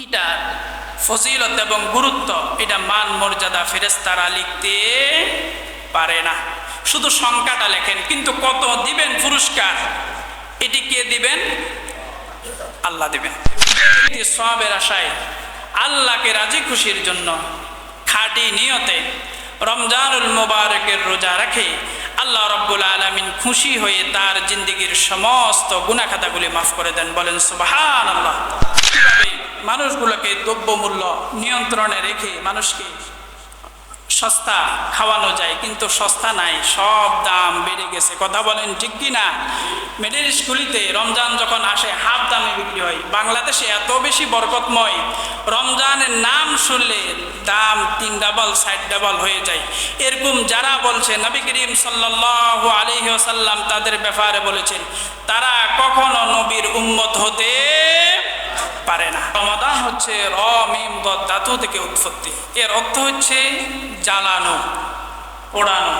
এটা ফজিলত এবং গুরুত্ব, এটা মান মর্যাদা ফেরেশতারা লিখতে পারে না, শুধু সংখ্যাটা লেখেন, কিন্তু কত দিবেন পুরস্কার এটি কে দিবেন? আল্লাহ দিবেন। সওয়াবের আশায় আল্লাহকে রাজি খুশির জন্য খাঁটি নিয়তে রমজানুল মুবারকের রোজা রাখে আল্লাহ রাব্বুল আলামিন খুশি হয়ে তার জিন্দেগীর সমস্ত গুনাহ খাতাগুলি মাফ করে দেন। বলেন সুবহানাল্লাহ। কিভাবে মানুষগুলোকে দ্রব্যমূল্য নিয়ন্ত্রণে রেখে মানুষকে সস্তা খাওয়ানো যায়, কিন্তু সস্তা নাই, সব দাম বেড়ে গেছে। কথা বলেন ঠিক কি না? মিডল স্কুলিতে রমজান যখন আসে হাফ দামে বিক্রি হয়। বাংলাদেশে এত বেশি বরকতময়, রমজানের নাম শুনলে দাম 3 ডাবল 60 ডাবল হয়ে যায়। এরকম যারা বলছে, নবী করিম সাল্লাল্লাহু আলাইহি ওয়াসাল্লাম তাদের ব্যাপারে বলেছেন তারা কখনো নবীর উম্মত হতে পারে না। রমাদান হচ্ছে র মিম ধাতু থেকে উৎপত্তি। এর অর্থ হচ্ছে জ্বালানো, পোড়ানো,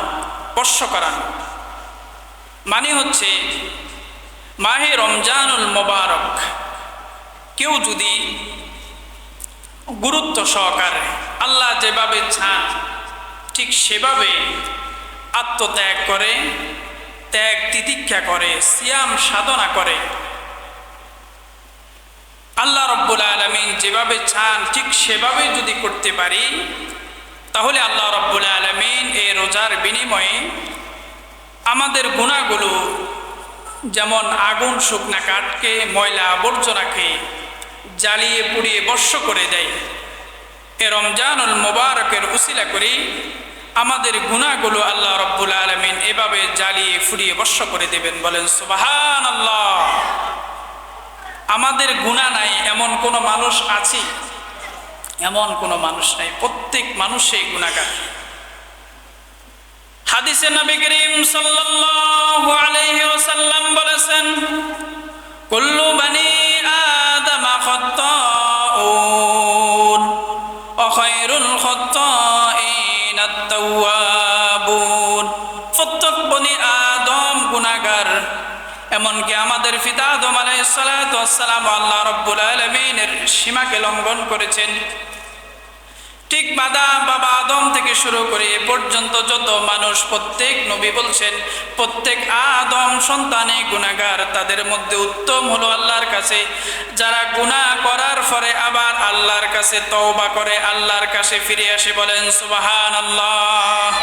স্পর্শ করানো। মানে হচ্ছে মাহে রমজানুল মুবারক কেউ যদি গুরুত্ব সহকারে আল্লাহ যেভাবে চান ঠিক সেভাবে আত্মত্যাগ করে, ত্যাগ তিতিক্ষা করে, সিয়াম সাধনা করে, আল্লাহ রাব্বুল আলামিন যেভাবে চান ঠিক সেভাবে যদি করতে পারি, তাহলে আল্লাহ রাব্বুল আলামিন এই রোজার বিনিময়ে আমাদের গুনাহগুলো যেমন আগুন শুকনা কাঠকে, ময়লা আবর্জনাকে জ্বালিয়ে পুড়িয়ে ভস্ম করে দেয়, এ রমজানুল মুবারকের উসিলা করি আমাদের গুনাহগুলো আল্লাহ রাব্বুল আলামিন এভাবে জ্বালিয়ে পুড়িয়ে ভস্ম করে দেবেন। বলেন সুবহানাল্লাহ। আমাদের গুনাহ নাই এমন কোনো মানুষ আছে? এমন কোনো মানুষ নাই, প্রত্যেক মানুষই গুনাহগার। হাদিসে নবী করিম সাল্লাল্লাহু আলাইহি ওয়াসাল্লাম বলেছেন, কুল্লু বনি আদম খাত্তাউন ওয়া খায়রুল খাত্তাইন আত-তাওয়াবুন। প্রত্যেক বনি আদম গুনাহগার, এমনকি আমাদের পিতা আদম আলাইহিস সালাতু ওয়াস সালাম আল্লাহ রাব্বুল আলামিনের সীমাকে লঙ্ঘন করেছেন। ঠিক বাবা আদম থেকে শুরু করে এ পর্যন্ত যত মানুষ, প্রত্যেক নবী বলছেন প্রত্যেক আদম সন্তানে গুনাহগার। তাদের মধ্যে উত্তম হলো আল্লাহর কাছে যারা গুনাহ করার পরে আবার আল্লাহর কাছে তওবা করে, আল্লাহর কাছে ফিরে আসে। বলেন সুবহানাল্লাহ।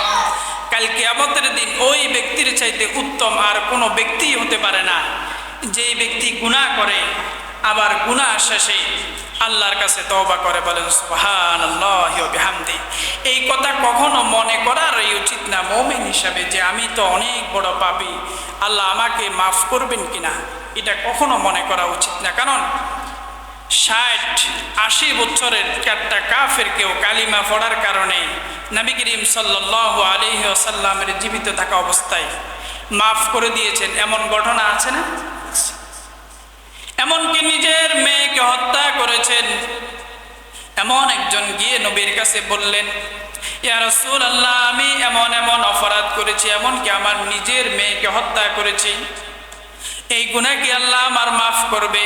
কাল কিয়ামতের দিন ওই ব্যক্তির চাইতে উত্তম আর কোনো ব্যক্তি হতে পারে না, যেই ব্যক্তি গুনাহ করে আবার গুনাহ শেষে আল্লাহর কাছে তওবা করে। বলেন সুবহানাল্লাহি ওয়া বিহামদি। এই কথা কখনো মনে করারই উচিত না মুমিন হিসাবে যে আমি তো অনেক বড় পাপী, আল্লাহ আমাকে মাফ করবেন কিনা, এটা কখনো মনে করা উচিত না। কারণ 60-80 বছরের একটা কাফের কেউ কালিমা পড়ার কারণে নবী করিম সাল্লাল্লাহু আলাইহি ওয়াসাল্লামের জীবিত থাকা অবস্থায় মাফ করে দিয়েছেন, এমন ঘটনা আছে না? এমনকি নিজের মেয়েকে হত্যা করেছেন। এমন একজন গিয়ে নবীর কাছে বললেন, ইয়া রাসূলুল্লাহ, আমি এমন এমন অপরাধ করেছি, এমনকি আমার নিজের মেয়েকে হত্যা করেছি, এই গুনাহ কি আল্লাহ আমার মাফ করবে?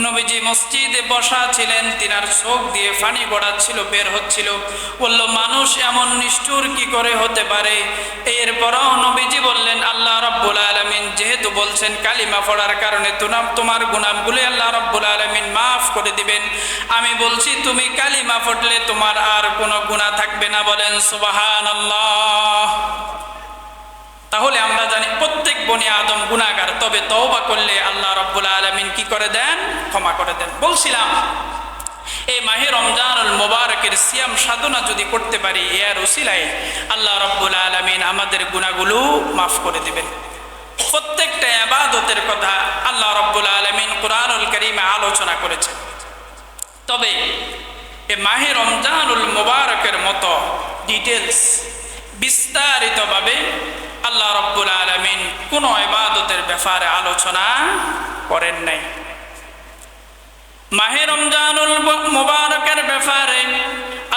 নবীজি মসজিদে বসা ছিলেন, তিনার চোখ দিয়ে পানি গড়াচ্ছিল, বের হচ্ছিল। বলল, মানুষ এমন নিষ্ঠুর কি করে হতে পারে? এরপরও নবীজি বললেন, আল্লাহ রাব্বুল আলামিন যেহেতু বলছেন কালিমা পড়ার কারণে তোমার গুনাহগুলো আল্লাহ রাব্বুল আলামিন মাফ করে দিবেন, আমি বলছি তুমি কালিমা পড়লে তোমার আর কোনো গুনাহ থাকবে না। বলেন সুবহানাল্লাহ। তাহলে আমরা জানি প্রত্যেক বনি আদম গুনাহগার, তবে তওবা করলে আল্লাহ রাব্বুল আলামিন কি করে দেন? ক্ষমা করে দেন। বলছিলাম এই মাহে রমজানুল মুবারকের সিয়াম সাধনা যদি করতে পারি, এর উসিলায় আল্লাহ রাব্বুল আলামিন আমাদের গুনাহগুলো মাফ করে দিবেন। প্রত্যেকটা ইবাদতের কথা আল্লাহ রাব্বুল আলামিন কুরআনুল কারীমে আলোচনা করেছেন। তবে এই মাহে রমজানুল মুবারকের মতো ডিটেইলস বিস্তারিতভাবে আল্লাহ রাব্বুল আলামিন কোনো ইবাদতের ব্যাপারে আলোচনা করেন নাই। মাহে রমজানুল মুবারকের ব্যাপারে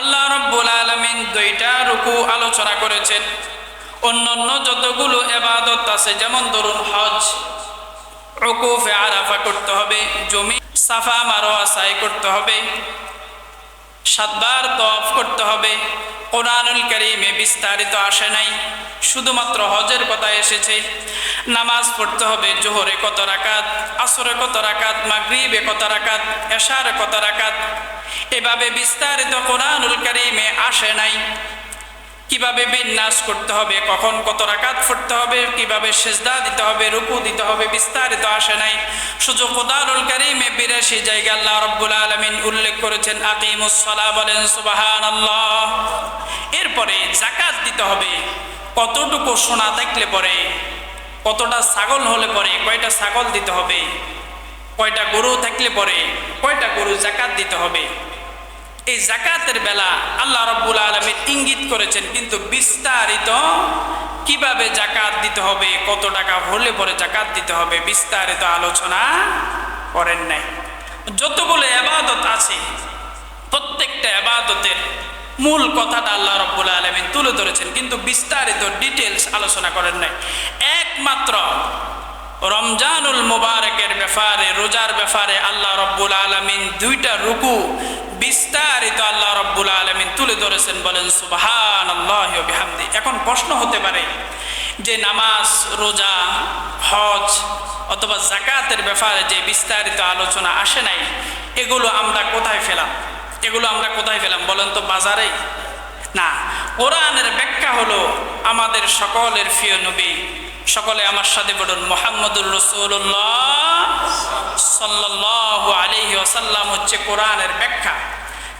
আল্লাহ রাব্বুল আলামিন 2টা রুকু আলোচনা করেছেন। অন্যান্য যতগুলো ইবাদত আছে, যেমন ধরুন হজ, উকুফে আরাফা করতে হবে, জমি সাফা মারোয়া সাই করতে হবে, 7 বার তওয়াফ করতে হবে। কোরআনুল কারীমে বিস্তারিত আসে নাই, শুধুমাত্র হজের কথা এসেছে। নামাজ পড়তে হবে, জোহরে কত রাকাত, আসরে কত রাকাত, মাগরিবে কত রাকাত, এশারে কত রাকাত, এভাবে বিস্তারিত কোরআনুল কারীমে আসে নাই। কিভাবে বিন্যাস করতে হবে, কখন কত রাকাত পড়তে হবে, কিভাবে সিজদা দিতে হবে, রুকু দিতে হবে, বিস্তারিত আসে নাই। শুধু কোরআনুল কারীমে 82 জায়গায় আল্লাহ রাব্বুল আলামিন উল্লেখ করেছেন আকিমুস সালাহ, বলেন সুবহানাল্লাহ। এরপরে যাকাত দিতে হবে। কতটুকু সোনা থাকলে পরে, কতটা ছাগল হলে পরে কয়টা ছাগল দিতে হবে, কয়টা গরু থাকলে পরে কয়টা গরু যাকাত দিতে হবে। এই যাকাতের বেলা আল্লাহ রাব্বুল আলামিন ইঙ্গিত করেছেন, কিন্তু বিস্তারিত কিভাবে যাকাত দিতে হবে, কত টাকা হলে পরে যাকাত দিতে হবে, বিস্তারিত আলোচনা করেন নাই। যতগুলো ইবাদত আছে প্রত্যেকটা ইবাদতের মূল কথাটা আল্লাহ রাব্বুল আলামিন তুলে ধরেছেন, কিন্তু বিস্তারিত ডিটেইলস আলোচনা করেন নাই। একমাত্র রমজানুল মুবারকের ব্যাপারে, রোজার ব্যাপারে আল্লাহ রাব্বুল আলামিন 2টা রুকু বিস্তারিত আল্লাহ রাব্বুল আলামিন তুলে ধরেছেন, বলেন সুবহানাল্লাহি ওয়া বিহামদি। এখন প্রশ্ন হতে পারে যে নামাজ, রোজা, হজ অথবা যাকাতের ব্যাপারে যে বিস্তারিত আলোচনা আসে নাই, এগুলো আমরা কোথায় পেলাম? এগুলো আমরা কোথায় পেলাম বলেন তো? বাজারে না। কোরআনের ব্যাখ্যা হলো আমাদের সকলের প্রিয় নবী, সকলে আমার সাথে বলুন মুহাম্মদুর রাসূলুল্লাহ সাল্লাল্লাহু আলাইহি ওয়াসাল্লাম হচ্ছে কোরআনের ব্যাখ্যা।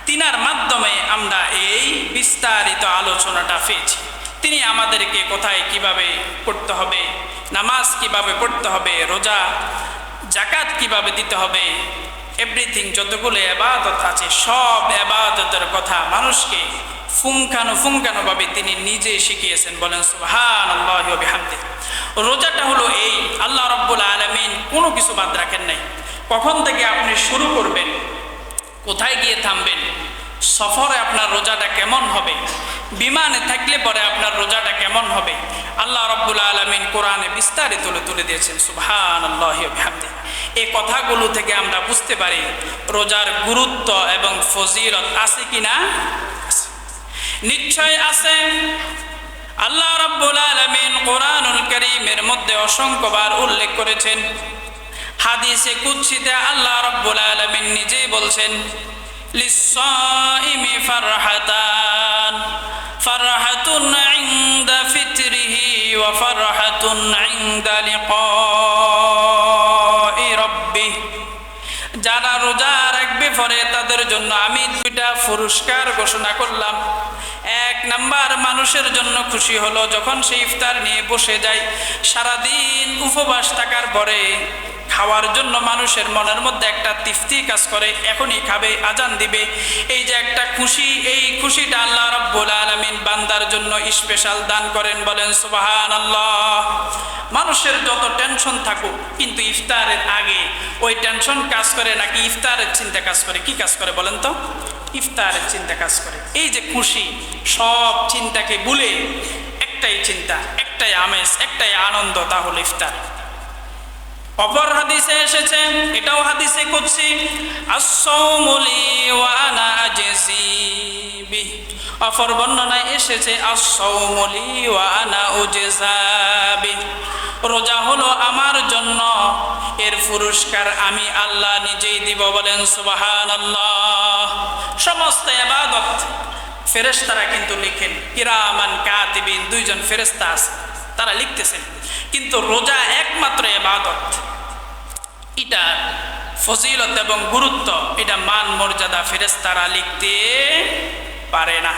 তিনার মাধ্যমে আমরা এই বিস্তারিত আলোচনাটা পেয়েছি। তিনি আমাদেরকে কোথায় কিভাবে করতে হবে, নামাজ কিভাবে পড়তে হবে, রোজা, যাকাত কিভাবে দিতে হবে, এভরিথিং যতগুলো ইবাদত আছে সব ইবাদতের কথা মানুষকে পুঙ্খানুপুঙ্খানুভাবে তিনি নিজে শিখিয়েছেন, বলেন সুবহানাল্লাহি ওয়া বিহামদিহি। রোজাটা হলো এই, আল্লাহ রাব্বুল আলামিন কোনো কিছু বাদ রাখেন নাই। কখন থেকে আপনি শুরু করবেন, কোথায় গিয়ে থামবেন, সফরে আপনার রোজাটা কেমন হবে, বিমানে থাকলে পরে আপনার রোজাটা কেমন হবে, আল্লাহ রাব্বুল আলামিন কোরআনে বিস্তারিত তুলে দিয়েছেন, সুবহানাল্লাহি ওয়া বিহামদিহি। এই কথাগুলো থেকে আমরা বুঝতে পারি রোজার গুরুত্ব এবং ফজিলত আছে কিনা। নিশ্চয় আছে। আল্লাহ রাব্বুল আলামিন কোরআনুল কারীমের মধ্যে অসংখ্যবার উল্লেখ করেছেন। হাদিসে কুদসিতে আল্লাহ রাব্বুল আলামিন নিজেই বলছেন, লিস-সাইমি ফারহাতান, ফারহাতুন ইনদা ফিতরিহি ওয়া ফারহাতুন ইনদা লিকাই রাব্বিহ। যারা রোজা রাখবে পরে তাদের জন্য আমি 2টা পুরস্কার ঘোষণা করলাম। 1 নাম্বার, মানুষের জন্য খুশি হলো যখন সে ইফতার নিয়ে বসে যায়। সারাদিন উপবাস থাকার পরে খাওয়ার জন্য মানুষের মনের মধ্যে একটা তৃপ্তি কাজ করে, এখনই খাবে, আজান দিবে, এই যে একটা খুশি, এই খুশিটা আল্লাহ রাব্বুল আলামিন বান্দার জন্য স্পেশাল দান করেন, বলেন সুবহানাল্লাহ। মানুষের যত টেনশন থাকুক, কিন্তু ইফতারের আগে ওই টেনশন কাজ করে নাকি ইফতারের চিন্তা কাজ করে? কি কাজ করে বলেন তো? ইফতারের চিন্তা কাজ করে। এই যে খুশি, সব চিন্তাকে ভুলে একটাই চিন্তা, একটাই আমেজ, একটাই আনন্দ, তা হলো ইফতার। অপর হাদিসে এসেছে, এটাও হাদিসে কুদসি, আস-সাওমু লি ওয়া আনা আজজি বিহি। অপর বর্ণনায় এসেছে, আস-সাওমু লি ওয়া আনা উজজা বিহি। রোজা হলো আমার জন্য, এর পুরস্কার আমি আল্লাহ নিজেই দিব, বলেন সুবহানাল্লাহ। সমস্ত ইবাদত ফেরেশতারা কিন্তু লিখেন, কিরামান কাতিবিন, 2 জন ফেরেশতা আছে, তারা লিখতেছেন। কিন্তু রোজা একমাত্র ইবাদত, এটা ফজিলত এবং গুরুত্ব, এটা মান মর্যাদা ফেরেশতারা লিখতে পারে না,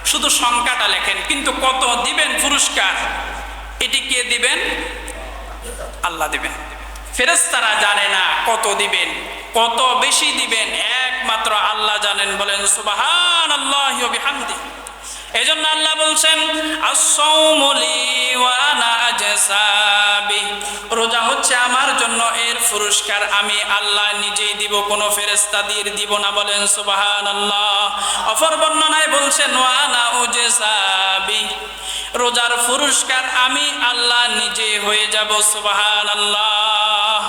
শুধু সংখ্যাটা লেখেন, কিন্তু কত দিবেন পুরস্কার এটি কে দিবেন? আল্লাহ দিবেন। ফেরেশতারা জানে না কত দিবেন, কত বেশি দিবেন, একমাত্র আল্লাহ জানেন, বলেন সুবহানাল্লাহি ওয়া বিহামদিহি। এজন্য আল্লাহ বলছেন, আস-সাওমু লি ওয়া আনা আজজা বিহি। রোজা হচ্ছে আমার জন্য, এর পুরস্কার আমি আল্লাহ নিজেই দিব, কোনো ফেরেশতা দিয়ে দিব না, বলেন সুবহানাল্লাহ। অপর বর্ণনায় বলছেন, ওয়া আনা উজজা বিহি, রোজার পুরস্কার আমি আল্লাহ নিজে হয়ে যাব, সুবহানাল্লাহ।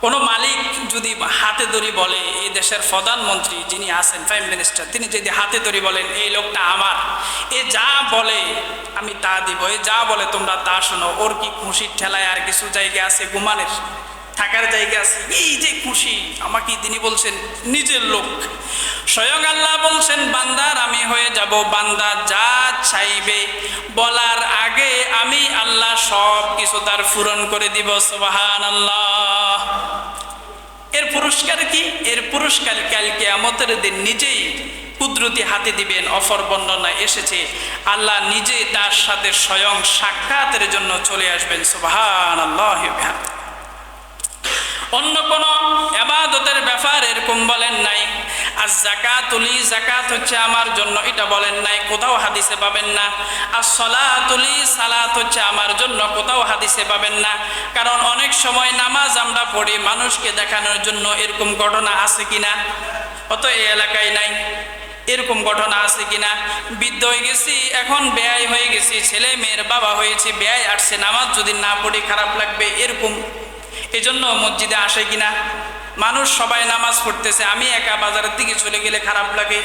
কোনো মালিক যদি হাট হাতে ধরি বলে, এই দেশের প্রধানমন্ত্রী যিনি আছেন, প্রাইম মিনিস্টার, তিনি যদি হাতে ধরি বলেন এই লোকটা আমার, এ যা বলে আমি তা দিব, এ যা বলে তোমরা তা শোনো, ওর কি খুশির ঠেলায় আর কিছু জায়গা আছে ঘুমানের, থাকার জায়গা আছে? এই যে খুশি, আমাকে তিনি বলছেন নিজের লোক। স্বয়ং আল্লাহ বলছেন বান্দার আমি হয়ে যাব, বান্দা যা চাইবে বলার আগে আমি আল্লাহ সব কিছু তার পূরণ করে দিব। সুবহানাল্লাহ। এর পুরস্কার কি? এর পুরস্কার কাল কিয়ামতের দিন নিজেই কুদরতি হাতে দিবেন। অপর বর্ণনায় এসেছে আল্লাহ নিজে তার সাথে স্বয়ং সাক্ষাতের জন্য চলে আসবেন। সুবহানাল্লাহ। অন্য কোন ইবাদতের ব্যাপার এরকম বলেন নাই। আর যাকাতুলি, যাকাত হচ্ছে আমার জন্য, এটা বলেন নাই, কোথাও হাদিসে পাবেন না। আর সলাতুলি, সালাত হচ্ছে আমার জন্য, কোথাও হাদিসে পাবেন না। কারণ অনেক সময় নামাজ আমরা পড়ি মানুষকে দেখানোর জন্য, এরকম ঘটনা আছে কিনা? অত এই এলাকায় নাই। এরকম ঘটনা আছে কিনা? বৃদ্ধ হয়ে গেছি, এখন বেয়াই হয়ে গেছি, ছেলে মেয়ের বাবা হয়েছে, বেয়াই আসছে, নামাজ যদি না পড়ি খারাপ লাগবে, এরকম এজন্য মসজিদে আসে কিনা? মানুষ সবাই নামাজ পড়তেছে, আমি একা বাজারের দিকে চলে গেলে খারাপ লাগে,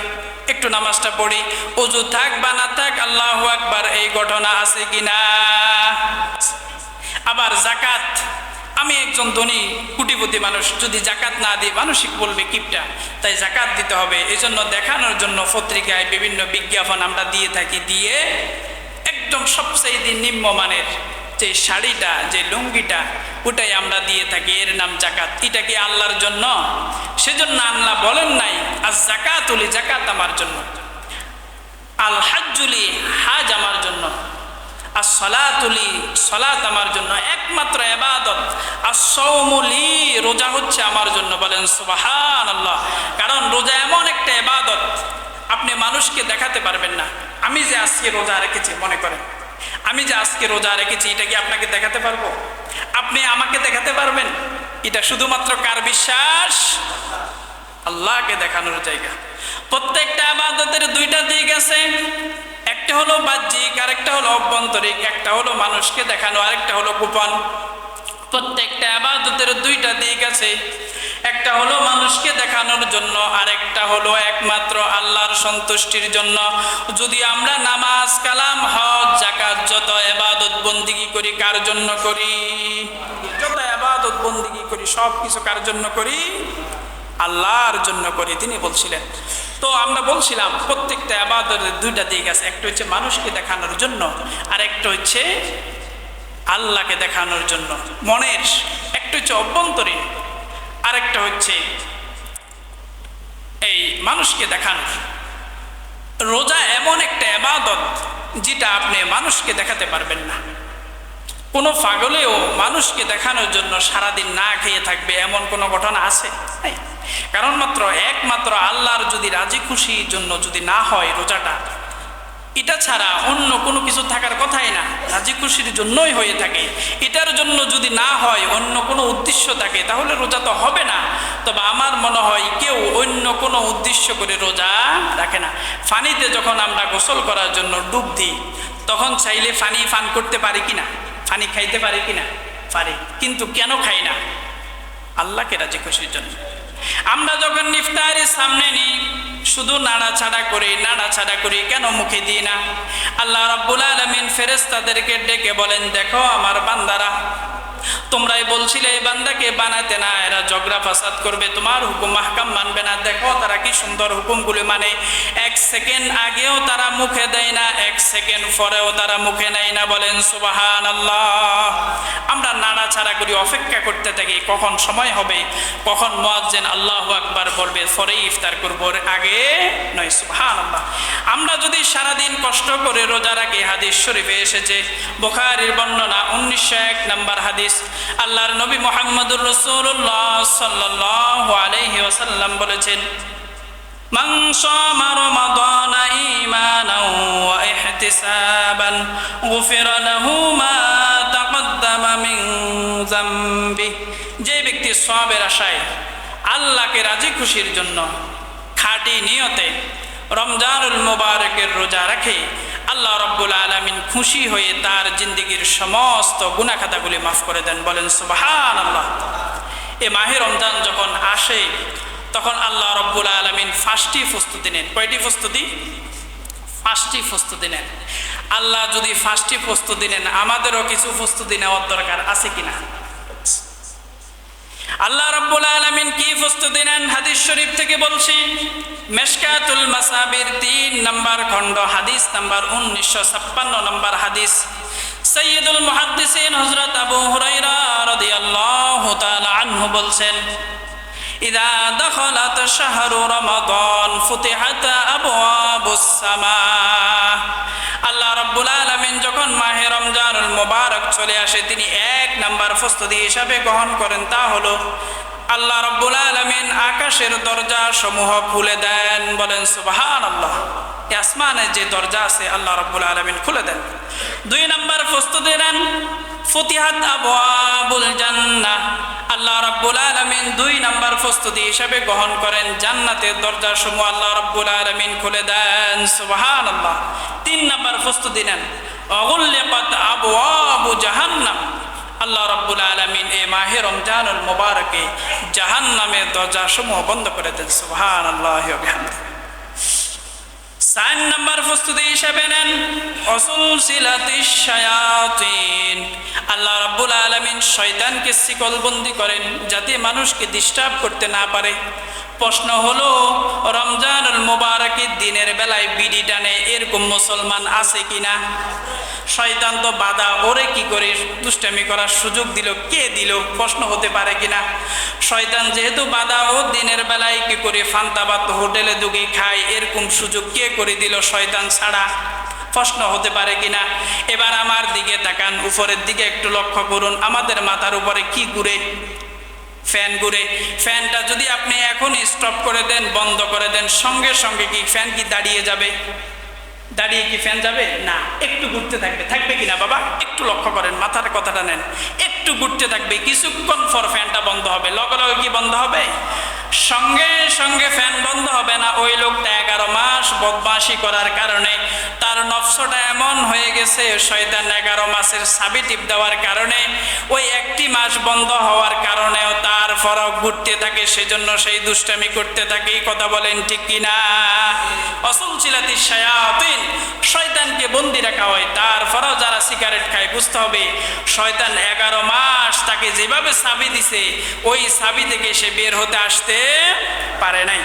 একটু নামাজটা পড়ি, ওযু থাক বা না থাক আল্লাহু আকবার, এই ঘটনা আছে কিনা? আবার যাকাত, আমি একজন ধনী কোটিপতি মানুষ, যদি যাকাত না দিই মানুষই বলবে কিপটা, তাই যাকাত দিতে হবে। এজন্য দেখানোর জন্য পত্রিকায় বিভিন্ন বিজ্ঞাপন আমরা দিয়ে থাকি, দিয়ে একদম সবচেয়ে নিম্নমানের যে শাড়িটা, যে লুঙ্গিটা, ওটাই আমরা দিয়ে থাকি, এর নাম যাকাত। এটা কি আল্লাহর জন্য? সেজন্য আল্লাহ বলেন নাই আর যাকাতুলি, যাকাত আমার জন্য, আল হাজ্জুলি, হাজ আমার জন্য, আর সলাতুলি, সলাত আমার জন্য, একমাত্র ইবাদত আর সওমুলি, রোজা হচ্ছে আমার জন্য। বলেন সুবহানাল্লাহ। কারণ রোজা এমন একটা ইবাদত আপনি মানুষকে দেখাতে পারবেন না। আমি যে আজকে রোজা রেখেছি, মনে করেন আমি যে আজকে রোজা রেখেছি, এটা কি আপনাকে দেখাতে পারবো? আপনি আমাকে দেখাতে পারবেন? এটা শুধুমাত্র কার বিশ্বাস? আল্লাহকে দেখানোর জায়গা। প্রত্যেকটা ইবাদতের দুইটা দিক আছে, একটা হলো বাহ্যিক, আরেকটা হলো অভ্যন্তরিক। একটা হলো মানুষকে দেখানো, আরেকটা হলো গোপন। প্রত্যেকটা ইবাদতের দুইটা দিক আছে, একটা হলো মানুষকে দেখানোর জন্য, আরেকটা হলো একমাত্র আল্লাহর সন্তুষ্টির জন্য। যদি আমরা নামাজ, কালাম, হজ, যাকাত, যত ইবাদত বন্দিগি করি কার জন্য করি? যত ইবাদত বন্দিগি করি সব কিছু কার জন্য করি? আল্লাহর জন্য করি। তিনি বলছিলেন, তো আমরা বলছিলাম প্রত্যেকটা ইবাদতের দুইটা দিক আছে, একটা হচ্ছে মানুষকে দেখানোর জন্য, আর একটা হচ্ছে আল্লাহকে দেখানোর জন্য মনের। একটা হচ্ছে অভ্যন্তরীণ, আরেকটা হচ্ছে এই মানুষকে দেখানোর। রোজা এমন একটা ইবাদত যেটা আপনি মানুষকে দেখাতে পারবেন না। কোনো পাগলেও মানুষকে দেখানোর জন্য সারাদিন না খেয়ে থাকবে এমন কোনো ঘটনা আছে? কারণ মাত্র একমাত্র আল্লাহর যদি রাজি খুশির জন্য যদি না হয় রোজাটা, এটা ছাড়া অন্য কোনো কিছু থাকার কথাই না, রাজি খুশির জন্যই হয়ে থাকে। এটার জন্য যদি না হয়, অন্য কোনো উদ্দেশ্য থাকে, তাহলে রোজা তো হবে না। তবে আমার মনে হয় কেউ অন্য কোনো উদ্দেশ্য করে রোজা রাখে না। পানিতে যখন আমরা গোসল করার জন্য ডুব দিই, তখন চাইলে পানি পান করতে পারি কিনা, পানি খাইতে পারি কিনা? পারি। কিন্তু কেন খাই না? আল্লাহকে রাজি খুশির জন্য। আমরা যখন ইফতারের সামনে নিই, শুধু নাড়াছাড়া করি, কেন মুখে দিই না? আল্লাহ রাব্বুল আলামিন ফেরেশতাদেরকে ডেকে বলেন, দেখো আমার বান্দারা, তোমরাই বলছিলে এই বান্দাকে বানাতে না, এরা ঝগড়া ফাসাদ করবে, তোমার হুকুম মাহকাম মানবে না। দেখো তারা কি সুন্দর হুকুমগুলি মানে। এক সেকেন্ড আগেও তারা মুখে দেয় না, এক সেকেন্ড পরেও তারা মুখে নেয় না। বলেন সুবহানাল্লাহ। আমরা নাড়াছাড়া করি, অপেক্ষা করতে থাকি কখন সময় হবে, কখন মুয়াজ্জিন আল্লাহু আকবার বলবে, পরেই ইফতার করব, আগে নয়। সুবহানাল্লাহ। আমরা যদি সারাদিন কষ্ট করে রোজা রাখি, হাদিস শরীফে এসেছে, বুখারীর বর্ণনা 1901 নম্বর হাদিস, আল্লাহর নবী মুহাম্মদুর রাসূলুল্লাহ সাল্লাল্লাহু আলাইহি ওয়াসাল্লাম বলেছেন, মান সামা রমাদানা ঈমানান ওয়া ইহতিসাবান গুফিরা লাহু মা তাকদ্দামা মিন যামবি। যে ব্যক্তি সওয়াবের আশায় আল্লাহকে রাজি খুশির জন্য খাঁটি নিয়তে রমজানুল মুবারকের রোজা রাখে, আল্লাহ রাব্বুল আলামিন খুশি হয়ে তার জিন্দেগির সমস্ত গুনাহ খাতাগুলি মাফ করে দেন। বলেন সুবহানাল্লাহ। এ মাহে রমজান যখন আসে তখন আল্লাহ রাব্বুল আলামিন 5টি প্রস্তুতি নেন। কয়টি প্রস্তুতি? 5টি প্রস্তুতি নেন। আল্লাহ যদি 5টি প্রস্তুতি নেন, আমাদেরও কিছু প্রস্তুতি নেওয়ার দরকার আছে কিনা? আল্লাহ রাব্বুল আলামিন কি প্রস্তুতি নেন হাদিস শরীফ থেকে বলছি। মিশকাতুল মাসাবির 3 নম্বর খণ্ড, হাদিস নাম্বার 1956 নম্বর হাদিস। সাইয়্যিদুল মুহাদ্দিসিন হযরত আবু হুরায়রা রাদিয়াল্লাহু তাআলা আনহু বলছেন, ইযা দাখালাত শাহরু রমাদান ফুতিহাত আবওয়াবুস সামা। আল্লাহ রাব্বুল আলামিন যখন মাহে রমজানুল মুবারক চলে আসে, তিনি 1 নাম্বার প্রস্তুতি হিসাবে গ্রহণ করেন, তা হলো আল্লাহ রাব্বুল আলামিন আকাশের দরজা সমূহ খুলে দেন। বলেন সুবহানাল্লাহ। আসমানের যে দরজা আছে আল্লাহ রাব্বুল আলামিন খুলে দেন। 2 নাম্বার প্রস্তুতি নেন ফুতিহাত আবওয়াবুল জান্নাহ। আল্লাহ রাব্বুল আলামিন 2 নাম্বার প্রস্তুতি হিসাবে গ্রহণ করেন, জান্নাতের দরজা সমূহ আল্লাহ রাব্বুল আলামিন খুলে দেন। সুবহানাল্লাহ। 3 নাম্বার প্রস্তুতি নেন ওয়াগুল্লিকাত আবওয়াবু জাহান্নাম। আল্লাহ রাব্বুল আলামিন এই মাহে রমজানুল মুবারকে জাহান্নামের দরজা সমূহ বন্ধ করে দেন। সুবহানাল্লাহি ওয়া বিহামদিহি। 4 নাম্বার প্রস্তুতি হিসাবে নেন উসুলসিলাতিশ শায়াতিন। আল্লাহ রাব্বুল আলামিন শয়তানকে শিকলবন্দি করেন যাতে মানুষকে ডিস্টার্ব করতে না পারে। প্রশ্ন হলো, রমজানুল মুবারকের দিনের বেলায় বিড়ি টানে এরকম মুসলমান আছে কিনা? শয়তান তো বাধা, ওরে কি করে দুষ্টামি করার সুযোগ দিল, কে দিল? প্রশ্ন হতে পারে কিনা? শয়তান যেহেতু বাধা, ও দিনের বেলায় কি করে ফান্তাবাত হোটেলে দুগে খায়, এরকম সুযোগ কে করে দিল শয়তান ছাড়া? প্রশ্ন হতে পারে কিনা? এবার আমার দিকে তাকান, উপরের দিকে একটু লক্ষ্য করুন, আমাদের মাথার উপরে কি ঘুরে? ফ্যান ঘুরে। ফ্যানটা যদি আপনি এখন স্টপ করে দেন, বন্ধ করে দেন, সঙ্গে সঙ্গে কি ফ্যান কি দাঁড়িয়ে যাবে? দাঁড়িয়ে কি ফ্যান যাবে? না, একটু ঘুরতে থাকবে। থাকবে কিনা বাবা? একটু লক্ষ্য করেন, মাথার কথাটা নেন। একটু ঘুরতে থাকবে, কিছুক্ষণ পর ফ্যানটা বন্ধ হবে। লগে লগে কি বন্ধ হবে? সঙ্গে সঙ্গে ফ্যান বন্ধ হবে না। ওই লোকটা 11 মাস বদমাশি করার কারণে তার নফসটা এমন হয়ে গেছে, শয়তান 11 মাসের চাবি টিপ দেওয়ার কারণে ওই 1টি মাস বন্ধ হওয়ার কারণেও তার ফরক ঘুরতে থাকে, সেজন্য সেই দুষ্টামি করতে থাকে। কথা বলেন ঠিক কিনা? উসুলসিলাতিশ শায়াতিন, শয়তানকে বন্দি রাখা হয়। তারপরেও যারা সিগারেট খায়, বুঝতে হবে শয়তান 11 মাস তাকে যেভাবে চাবি দিছে, ওই চাবি থেকে সে বের হতে আসতে পারে নাই।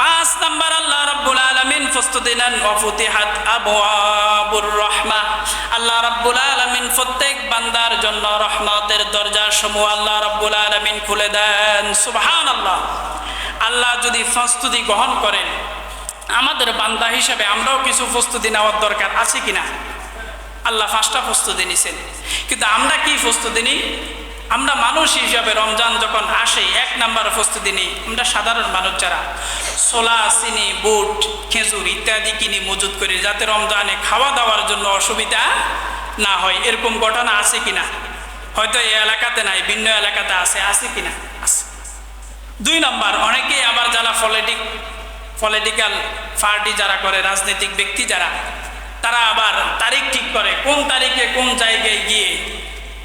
5 নাম্বার আল্লাহ রাব্বুল আলামিন প্রস্তুতি নেন ওয়াফুতিহাত আবওয়াবুর রাহমাহ। আল্লাহ রাব্বুল আলামিন প্রত্যেক বান্দার জন্য রহমতের দরজা সমূহ আল্লাহ রাব্বুল আলামিন খুলে দেন। সুবহানাল্লাহ। আল্লাহ যদি প্রস্তুতি গ্রহণ করেন, আমাদের বান্দা হিসেবে আমরাও কিছু প্রস্তুতি নেওয়ার দরকার আছে কিনা? আল্লাহ 5টা প্রস্তুতি নিছেন, কিন্তু আমরা কি প্রস্তুতি নিই? আমরা মানুষ হিসাবে রমজান যখন আসে 1 নাম্বার প্রস্তুতি নিই। আমরা সাধারণ মানুষ যারা ছোলা, চিনি, বুট, খেজুর ইত্যাদি কিনি মজুত করি, যাতে রমজানে খাওয়া দাওয়ার জন্য অসুবিধা না হয়। এরকম ঘটনা আছে কিনা? হয়তো এই এলাকাতে নাই, ভিন্ন এলাকাতে আছে কিনা? আছে। 2 নাম্বার, অনেকেই আবার যারা পলিটিক্যাল পার্টি যারা করে, রাজনৈতিক ব্যক্তি যারা, তারা আবার তারিখ ঠিক করে কোন তারিখে কোন জায়গায় গিয়ে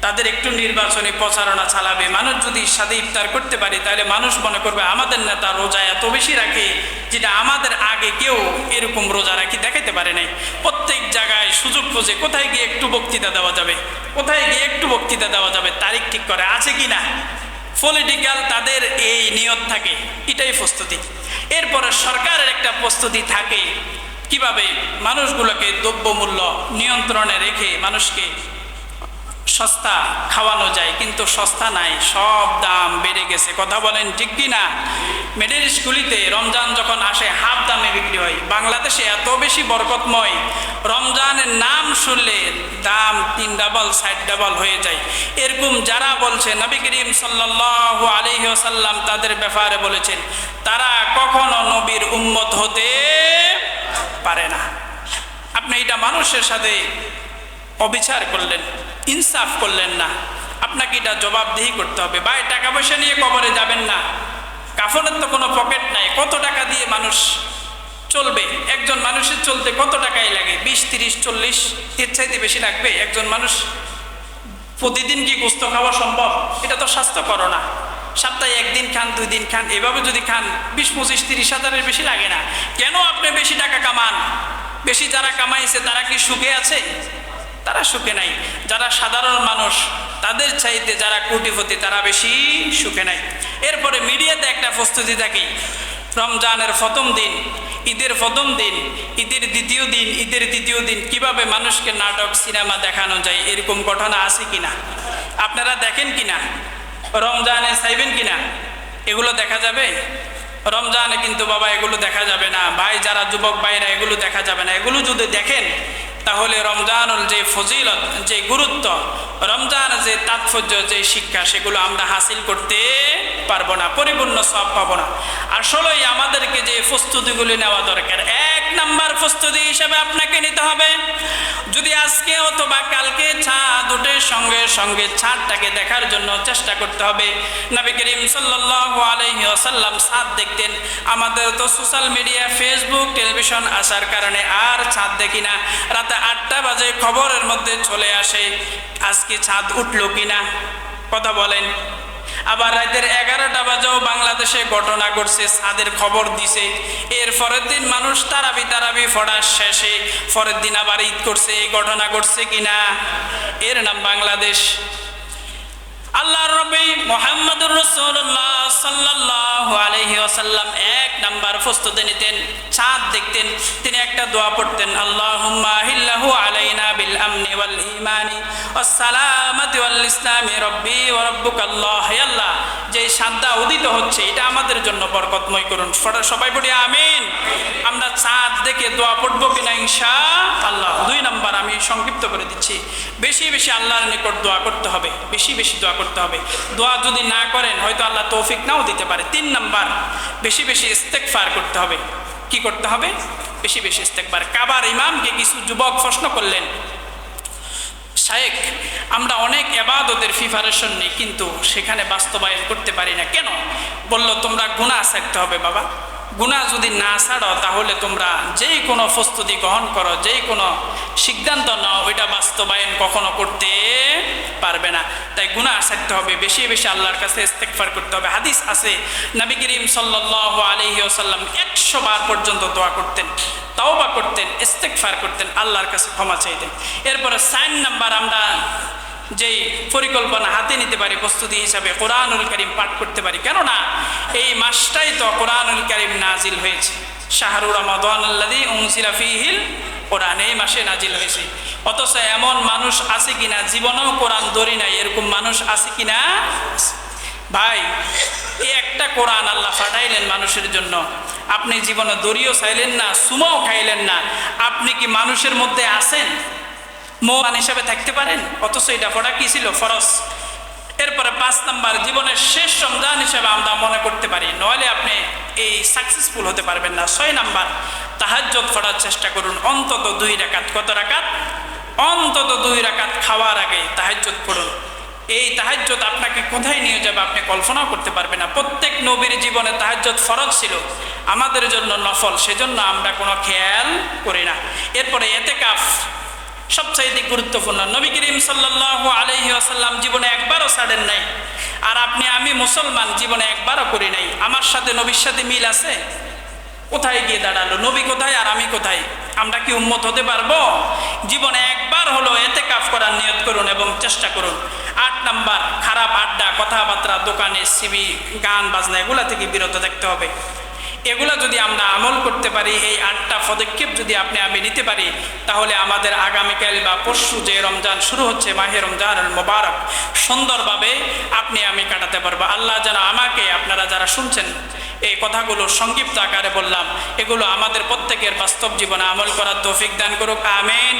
তাদের একটু নির্বাচনী প্রচারণা চালাবে। মানুষ যদি সাথে ইফতার করতে পারি, তাহলে মানুষ মনে করবে আমাদের নেতা রোজা এত বেশি রাখে, যেটা আমাদের আগে কেউ এরকম রোজা রাখি দেখাইতে পারে নাই। প্রত্যেক জায়গায় সুযোগ খুঁজে কোথায় গিয়ে একটু বক্তৃতা দেওয়া যাবে, কোথায় গিয়ে একটু বক্তৃতা দেওয়া যাবে, তারিখ ঠিক করে। আছে কি না? পলিটিক্যাল তাদের এই নিয়ত থাকে, এটাই প্রস্তুতি। এরপরে সরকারের একটা প্রস্তুতি থাকে, কিভাবে মানুষগুলোকে দ্রব্যমূল্য নিয়ন্ত্রণে রেখে মানুষকে সস্তা খাওয়ানো যায়, কিন্তু সস্তা নাই, সব দাম বেড়ে গেছে। কথা বলেন ঠিক কি না? মিডল স্কুলিতে রমজান যখন আসে হাফ দামে বিক্রি হয়। বাংলাদেশে এত বেশি বরকতময়, রমজানের নাম শুনলে দাম 3 ডাবল 4 ডাবল হয়ে যায়। এরকম যারা বলছে, নবী করিম সাল্লাল্লাহু আলাইহি ওয়াসাল্লাম তাদের ব্যাপারে বলেছেন, তারা কখনো নবীর উম্মত হতে পারে না। আপনি এটা মানুষের সাথে অবিচার করলেন, ইনসাফ করলেন না, আপনাকে এটা জবাবদিহি করতে হবে। ভাই, টাকা পয়সা নিয়ে কবরে যাবেন না, কাফনের তো কোনো পকেট নাই, কত টাকা দিয়ে মানুষ চলবে? একজন মানুষের চলতে কত টাকাই লাগে? 20, 30, 40, এর চাইতে বেশি লাগবে? একজন মানুষ প্রতিদিন কি গোস্ত খাওয়া সম্ভব? এটা তো স্বাস্থ্যকর না। সপ্তাহে একদিন খান, 2 দিন খান, এভাবে যদি খান 20, 25, 30 হাজারের বেশি লাগে না। কেন আপনি বেশি টাকা কামান? বেশি যারা কামাইছে তারা কি সুখে আছে? তারা সুখে নাই। যারা সাধারণ মানুষ তাদের চাইতে যারা কোটিপতি তারা বেশি সুখে নাই। এরপরে মিডিয়াতে একটা প্রস্তুতি থাকে, রমজানের প্রথম দিন, ঈদের প্রথম দিন, ঈদের দ্বিতীয় দিন, ঈদের তৃতীয় দিন কিভাবে মানুষকে নাটক সিনেমা দেখানো যায়, এরকম ঘটনা আছে কিনা? আপনারা দেখেন কিনা? রমজানে চাইবেন কিনা? এগুলো দেখা যাবে? রমজানে কিন্তু বাবা এগুলো দেখা যাবে না ভাই, যারা যুবক ভাইরা এগুলো দেখা যাবে না। এগুলো যদি দেখেন তাহলে রমজানুল যে ফজিলত, যে গুরুত্ব, রমজান যে তাৎপর্য, যে শিক্ষা, সেগুলো আমরা হাসিল করতে পারবো না, পরিপূর্ণ সব পাবো না। আসলেই আমাদেরকে যে প্রস্তুতিগুলি নেওয়া দরকার, 1 নাম্বার প্রস্তুতি হিসাবে আপনাকে নিতে হবে, যদি আজকে অথবা কালকে চাঁদ উঠে সঙ্গে সঙ্গে চাঁদটাকে দেখার জন্য চেষ্টা করতে হবে। নবী করিম সাল্লাল্লাহু আলাইহি ওয়াসাল্লাম চাঁদ দেখতেন। আমাদের তো সোশ্যাল মিডিয়া, ফেসবুক, টেলিভিশন আসার কারণে আর চাঁদ দেখি না। রাতে 8টা বাজে খবরের মধ্যে চলে আসে আজকে চাঁদ উঠলো কিনা, কথা বলেন। আবার রাতের 11টা বাজেও বাংলাদেশে ঘটনা ঘটছে, চাঁদের খবর দিছে। এর পরের দিন মানুষ তারাবি পড়ার শেষে পরের দিন আবার ঈদ করছে, এই ঘটনা ঘটছে কিনা? এর নাম বাংলাদেশ। আল্লাহর নবী মুহাম্মদুর রাসূলুল্লাহ সাল্লাল্লাহু আলাইহি ওয়াসাল্লাম 1 নাম্বার প্রস্তুতি নিতেন, চাঁদ দেখতেন, তিনি একটা দোয়া পড়তেন, আল্লাহুম্মা আহিল্লাহু আলাইনা বিল আমনি ওয়াল ঈমানি ওয়াস সালামাতি ওয়াল ইসলামি রব্বি ওয়া রাব্বুকাল্লাহ। হে আল্লাহ, যে চাঁদটা উদিত হচ্ছে এটা আমাদের জন্য বরকতময় করুন। সবাই পড়ি আমিন। আমরা চাঁদ দেখে দোয়া পড়বো কিনা ইনশাআল্লাহ। 2 নাম্বার আমি সংক্ষিপ্ত করে দিচ্ছি, বেশি বেশি আল্লাহর নিকট দোয়া করতে হবে, বেশি বেশি দোয়া করতে হবে। দোয়া যদি না করেন হয়তো আল্লাহ তৌফিক নাও দিতে পারে। 3 নাম্বার, বেশি বেশি ইস্তেগফার করতে হবে। কি করতে হবে? বেশি বেশি ইস্তেগফার। কাবার ইমামকে কিছু যুবক প্রশ্ন করলেন, শায়েখ, আমরা অনেক ইবাদতের প্রিপারেশন নিই কিন্তু সেখানে বাস্তবায়ন করতে পারি না, কেন? বলল, তোমরা গুনাহ ছাড়তে হবে বাবা। গুনাহ যদি না ছাড়ো তাহলে তোমরা যেই কোনো প্রস্তুতি গ্রহণ করো, যেই কোনো সিদ্ধান্ত নাও, ওইটা বাস্তবায়ন কখনো করতে পারবে না। তাই গুনাহ ছাড়তে হবে, বেশি বেশি আল্লাহর কাছে ইস্তেগফার করতে হবে। হাদিস আছে, নবী করিম সাল্লাল্লাহু আলাইহি ওয়াসাল্লাম 100 বার পর্যন্ত দোয়া করতেন, তাওবা করতেন, ইস্তেগফার করতেন, আল্লাহর কাছে ক্ষমা চাইতেন। এরপরে 4 নাম্বার আমরা যেই পরিকল্পনা হাতে নিতে পারি প্রস্তুতি হিসাবে, কোরআনুল কারীম পাঠ করতে পারি। কেননা এই মাসটাই তো কোরআনুল কারীম নাজিল হয়েছে, শাহরু রমাদানাল্লাযী উনজিলা ফীহিল কোরআন, এই মাসে নাজিল হয়েছে। অথচ এমন মানুষ আছে কিনা জীবনেও কোরআন ধরি নাই, এরকম মানুষ আছে কিনা? ভাই, এই একটা কোরআন আল্লাহ পাঠাইলেন মানুষের জন্য, আপনি জীবনে দড়িও চাইলেন না, সুমাও খাইলেন না, আপনি কি মানুষের মধ্যে আছেন? মোমান হিসাবে থাকতে পারেন? অথচ এটা পড়া কি ছিল? ফরজ। এরপরে 5 নাম্বার, জীবনের শেষ রমজান হিসাবে আমরা মনে করতে পারি, নইলে আপনি এই সাকসেসফুল হতে পারবেন না। 6 নাম্বার, তাহাজ্জুদ পড়ার চেষ্টা করুন, অন্তত 2 রাকাত। কত রাকাত? অন্তত 2 রাকাত খাওয়ার আগে তাহাজ্জুদ পড়ুন। এই তাহাজ্জুদ আপনাকে কোথায় নিয়ে যাবে আপনি কল্পনাও করতে পারবেন না। প্রত্যেক নবীর জীবনে তাহাজ্জুদ ফরজ ছিল, আমাদের জন্য নফল, সেজন্য আমরা কোনো খেয়াল করি না। এরপরে ইতিকাফ সবচাইতে গুরুত্বপূর্ণ। নবী করিম সাল্লাল্লাহু আলাইহি ওয়াসাল্লাম জীবনে একবারও ছাড়েন নাই, আর আপনি আমি মুসলমান জীবনে একবারও করি নাই। আমার সাথে নবীর সাথে মিল আছে? কোথায় গিয়ে দাঁড়ালো? নবী কোথায় আর আমি কোথায়? আমরা কি উম্মত হতে পারবো? জীবনে একবার হলো ইতিকাফ করার নিয়ত করুন এবং চেষ্টা করুন। 8 নাম্বার, খারাপ আড্ডা, কথাবার্তা, দোকানে সিবি, গান বাজনা, এগুলা থেকে বিরত থাকতে হবে। এগুলা যদি আমরা আমল করতে পারি, এই 8টা পদক্ষেপ যদি আপনি আমি নিতে পারি, তাহলে আমাদের আগামীকাল বা পরশু যে রমজান শুরু হচ্ছে, মাহে রমজানুল মুবারক, সুন্দরভাবে আপনি আমি কাটাতে পারবো। আল্লাহ যেন আমাকে, আপনারা যারা শুনছেন এই কথাগুলো সংক্ষিপ্ত আকারে বললাম, এগুলো আমাদের প্রত্যেকের বাস্তব জীবনে আমল করার তৌফিক দান করুক, আমিন।